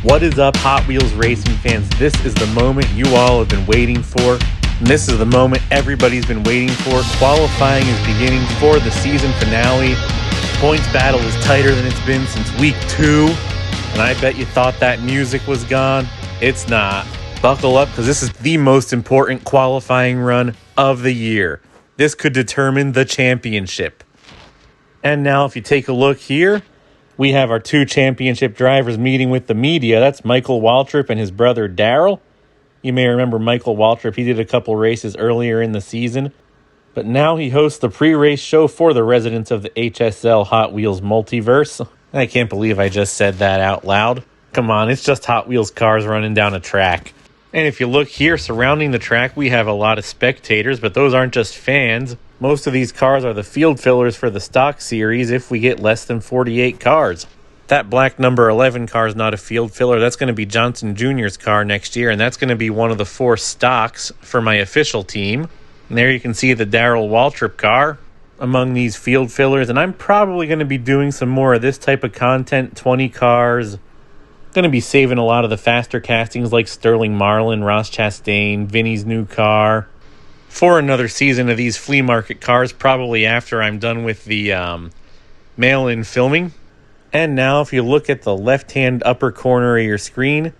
What is up, Hot Wheels racing fans? This is the moment you all have been waiting for. And this is the moment everybody's been waiting for. Qualifying is beginning for the season finale. Points battle is tighter than it's been since week 2. And I bet you thought that music was gone. It's not. Buckle up, because this is the most important qualifying run of the year. This could determine the championship. And now if you take a look here, we have our 2 championship drivers meeting with the media. That's Michael Waltrip and his brother Daryl. You may remember Michael Waltrip. He did a couple races earlier in the season. But now he hosts the pre-race show for the residents of the HSL Hot Wheels multiverse. I can't believe I just said that out loud. Come on, it's just Hot Wheels cars running down a track. And if you look here surrounding the track, we have a lot of spectators, but those aren't just fans. Most of these cars are the field fillers for the stock series if we get less than 48 cars. That black number 11 car is not a field filler. That's going to be Johnson Jr.'s car next year, and that's going to be one of the 4 stocks for my official team. And there you can see the Daryl Waltrip car among these field fillers, and I'm probably going to be doing some more of this type of content, 20 cars. Going to be saving a lot of the faster castings like Sterling Marlin, Ross Chastain, Vinny's new car for another season of these flea market cars, probably after I'm done with the mail-in filming. And now if you look at the left-hand upper corner of your screen,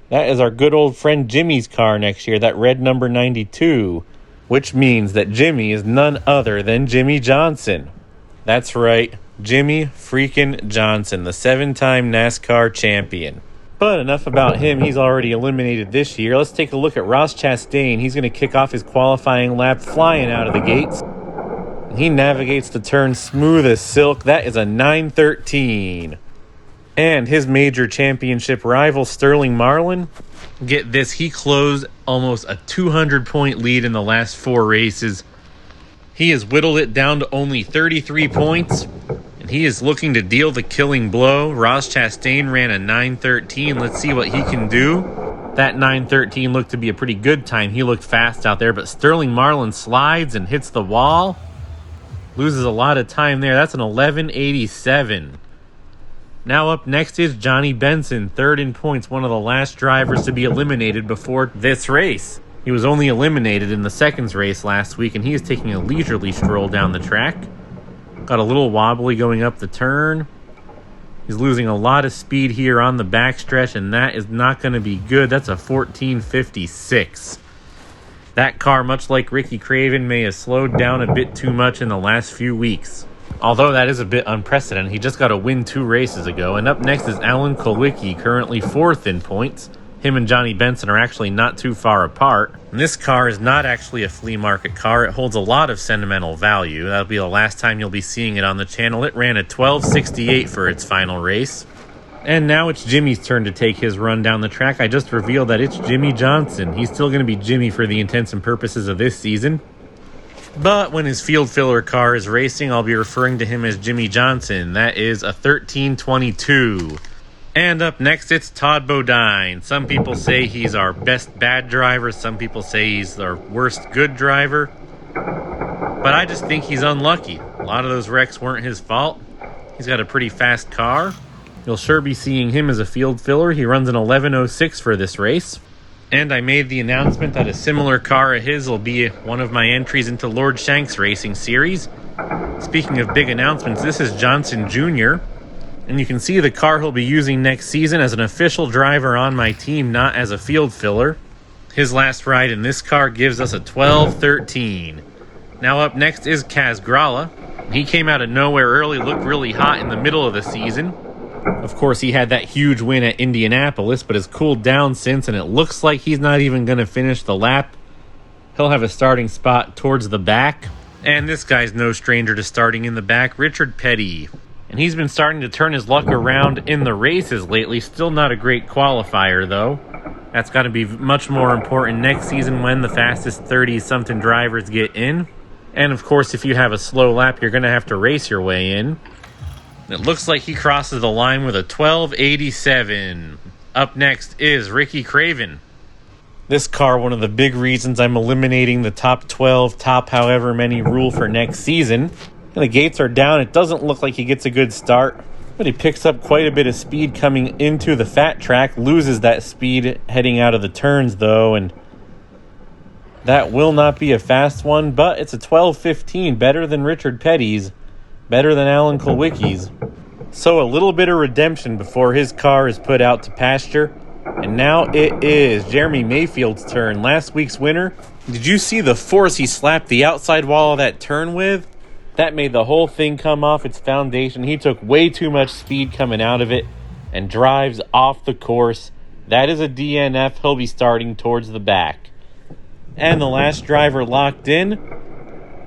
that is our good old friend Jimmy's car next year, that red number 92, which means that Jimmy is none other than Jimmy Johnson. That's right, Jimmy freaking Johnson, the 7-time NASCAR champion. But enough about him. He's already eliminated this year. Let's take a look at Ross Chastain. He's going to kick off his qualifying lap flying out of the gates. He navigates the turn smooth as silk. That is a 9:13. And his major championship rival, Sterling Marlin, get this, he closed almost a 200-point lead in the last 4 races. He has whittled it down to only 33 points. And he is looking to deal the killing blow. Ross Chastain ran a 9:13. Let's see what he can do. That 9:13 looked to be a pretty good time. He looked fast out there, but Sterling Marlin slides and hits the wall. Loses a lot of time there. That's an 11:87. Now up next is Johnny Benson, 3rd in points, one of the last drivers to be eliminated before this race. He was only eliminated in the seconds race last week, and he is taking a leisurely stroll down the track. Got a little wobbly going up the turn. He's losing a lot of speed here on the backstretch, and that is not going to be good. That's a 14:56. That car, much like Ricky Craven, may have slowed down a bit too much in the last few weeks. Although that is a bit unprecedented. He just got a win 2 races ago. And up next is Alan Kulwicki, currently 4th in points. Him and Johnny Benson are actually not too far apart. And this car is not actually a flea market car. It holds a lot of sentimental value. That'll be the last time you'll be seeing it on the channel. It ran a 12:68 for its final race. And now it's Jimmy's turn to take his run down the track. I just revealed that it's Jimmy Johnson. He's still going to be Jimmy for the intents and purposes of this season. But when his field filler car is racing, I'll be referring to him as Jimmy Johnson. That is a 13:22. And up next, it's Todd Bodine. Some people say he's our best bad driver. Some people say he's our worst good driver. But I just think he's unlucky. A lot of those wrecks weren't his fault. He's got a pretty fast car. You'll sure be seeing him as a field filler. He runs an 11:06 for this race. And I made the announcement that a similar car of his will be one of my entries into Lord Shank's Racing Series. Speaking of big announcements, this is Johnson Jr., and you can see the car he'll be using next season as an official driver on my team, not as a field filler. His last ride in this car gives us a 12:13. Now up next is Kaz Gralla. He came out of nowhere early, looked really hot in the middle of the season. Of course, he had that huge win at Indianapolis, but has cooled down since, and it looks like he's not even going to finish the lap. He'll have a starting spot towards the back. And this guy's no stranger to starting in the back, Richard Petty. And he's been starting to turn his luck around in the races lately. Still not a great qualifier, though. That's got to be much more important next season when the fastest 30-something drivers get in. And, of course, if you have a slow lap, you're going to have to race your way in. It looks like he crosses the line with a 12:87. Up next is Ricky Craven. This car, one of the big reasons I'm eliminating the top 12, top however many rule for next season. The gates are down. It doesn't look like he gets a good start. But he picks up quite a bit of speed coming into the fat track, loses that speed heading out of the turns though, and that will not be a fast one, but it's a 12:15, better than Richard Petty's, better than Alan Kulwicki's. So a little bit of redemption before his car is put out to pasture. And now it is Jeremy Mayfield's turn. Last week's winner. Did you see the force he slapped the outside wall of that turn with? That made the whole thing come off its foundation. He took way too much speed coming out of it and drives off the course. That is a DNF. He'll be starting towards the back. And the last driver locked in.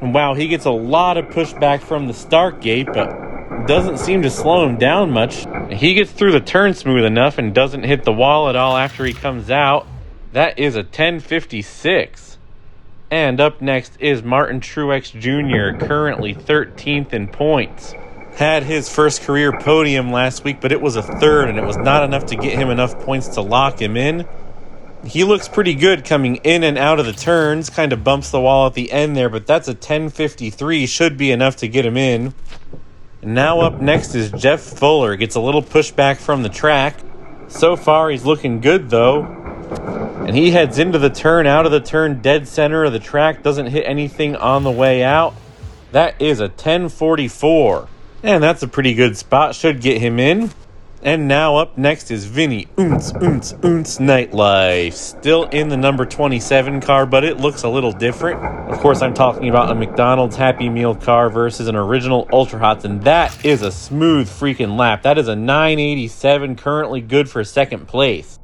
And wow, he gets a lot of pushback from the start gate, but doesn't seem to slow him down much. He gets through the turn smooth enough and doesn't hit the wall at all after he comes out. That is a 10:56. And up next is Martin Truex Jr., currently 13th in points. Had his first career podium last week, but it was a third, and it was not enough to get him enough points to lock him in. He looks pretty good coming in and out of the turns, kind of bumps the wall at the end there, but that's a 10:53, should be enough to get him in. And now up next is Jeff Fuller, gets a little pushback from the track. So far he's looking good though. And he heads into the turn, out of the turn, dead center of the track, doesn't hit anything on the way out. That is a 10:44. And that's a pretty good spot, should get him in. And now up next is Vinny Nightlife. Still in the number 27 car, but it looks a little different. Of course, I'm talking about a McDonald's Happy Meal car versus an original Ultra Hots, and that is a smooth freaking lap. That is a 987, currently good for second place.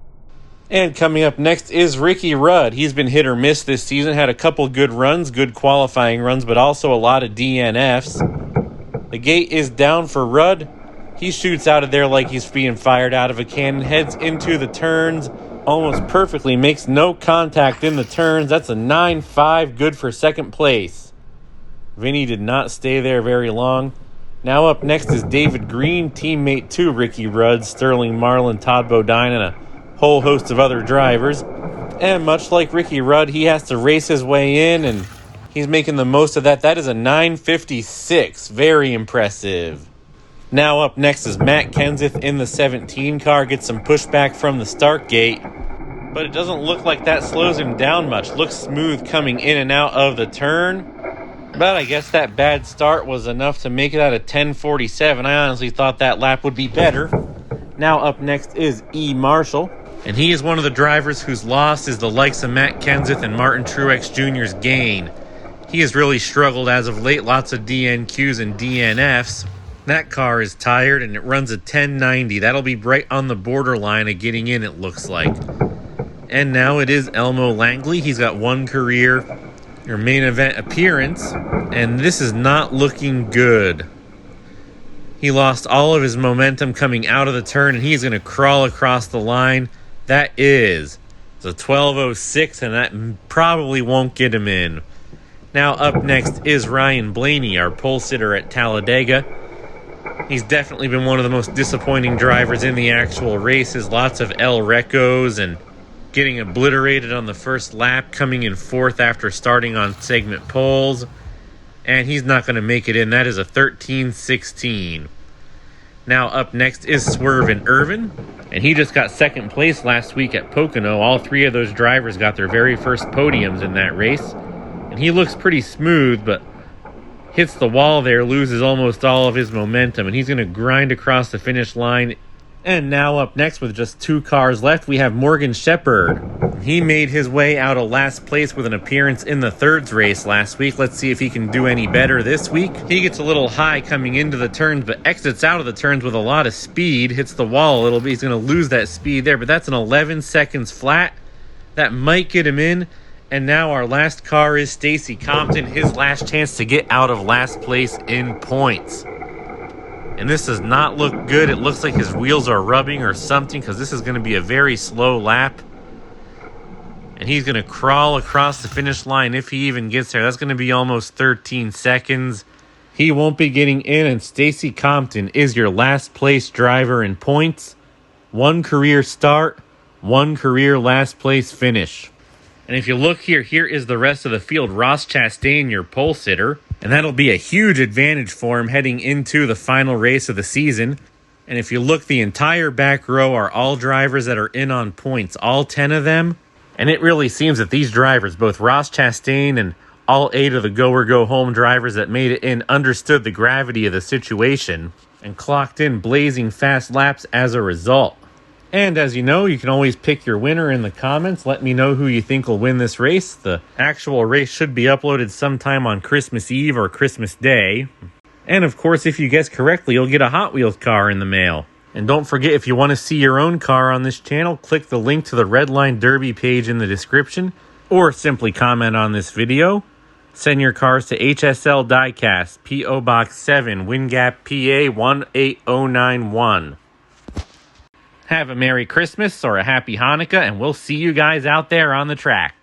And coming up next is Ricky Rudd. He's been hit or miss this season, had a couple good runs, good qualifying runs, but also a lot of DNFs. The gate is down for Rudd. He shoots out of there like he's being fired out of a cannon, heads into the turns, almost perfectly, makes no contact in the turns. That's a 9.5, good for second place. Vinny did not stay there very long. Now up next is David Green, teammate to Ricky Rudd, Sterling Marlin, Todd Bodine, and a whole host of other drivers. And much like Ricky Rudd, he has to race his way in, and he's making the most of that. That is a 9.56, very impressive. Now up next is Matt Kenseth in the 17 car, gets some pushback from the start gate, but it doesn't look like that slows him down much. Looks smooth coming in and out of the turn, but I guess that bad start was enough to make it at a 10:47. I honestly thought that lap would be better. Now up next is E. Marshall, and he is one of the drivers whose loss is the likes of Matt Kenseth and Martin Truex Jr.'s gain. He has really struggled as of late, lots of DNQs and DNFs. That car is tired, and it runs a 1090. That'll be right on the borderline of getting in, it looks like. And now it is Elmo Langley. He's got one career or main event appearance, and this is not looking good. He lost all of his momentum coming out of the turn, and he's going to crawl across the line. That is a 12:06, and that probably won't get him in. Now up next is Ryan Blaney, our pole sitter at Talladega. He's definitely been one of the most disappointing drivers in the actual races. Lots of El Recos and getting obliterated on the first lap, coming in fourth after starting on segment poles. And he's not going to make it in. That is a 13:16. Now up next is Swerve Irvin, and he just got second place last week at Pocono. All three of those drivers got their very first podiums in that race. And he looks pretty smooth, but hits the wall there, loses almost all of his momentum, and he's going to grind across the finish line. And now up next, with just two cars left, we have Morgan Shepherd. He made his way out of last place with an appearance in the thirds race last week. Let's see if he can do any better this week. He gets a little high coming into the turns, but exits out of the turns with a lot of speed, hits the wall a little bit. He's going to lose that speed there, but that's an 11 seconds flat. That might get him in. And now our last car is Stacy Compton, his last chance to get out of last place in points. And this does not look good. It looks like his wheels are rubbing or something, because this is going to be a very slow lap. And he's going to crawl across the finish line if he even gets there. That's going to be almost 13 seconds. He won't be getting in, and Stacy Compton is your last place driver in points. One career start, one career last place finish. And if you look here, here is the rest of the field. Ross Chastain, your pole sitter. And that'll be a huge advantage for him heading into the final race of the season. And if you look, the entire back row are all drivers that are in on points, all 10 of them. And it really seems that these drivers, both Ross Chastain and all 8 of the go or go home drivers that made it in, understood the gravity of the situation and clocked in blazing fast laps as a result. And as you know, you can always pick your winner in the comments. Let me know who you think will win this race. The actual race should be uploaded sometime on Christmas Eve or Christmas Day. And of course, if you guess correctly, you'll get a Hot Wheels car in the mail. And don't forget, if you want to see your own car on this channel, click the link to the Redline Derby page in the description, or simply comment on this video. Send your cars to HSL Diecast, P.O. Box 7, Wind Gap, PA 18091. Have a Merry Christmas or a Happy Hanukkah, and we'll see you guys out there on the track.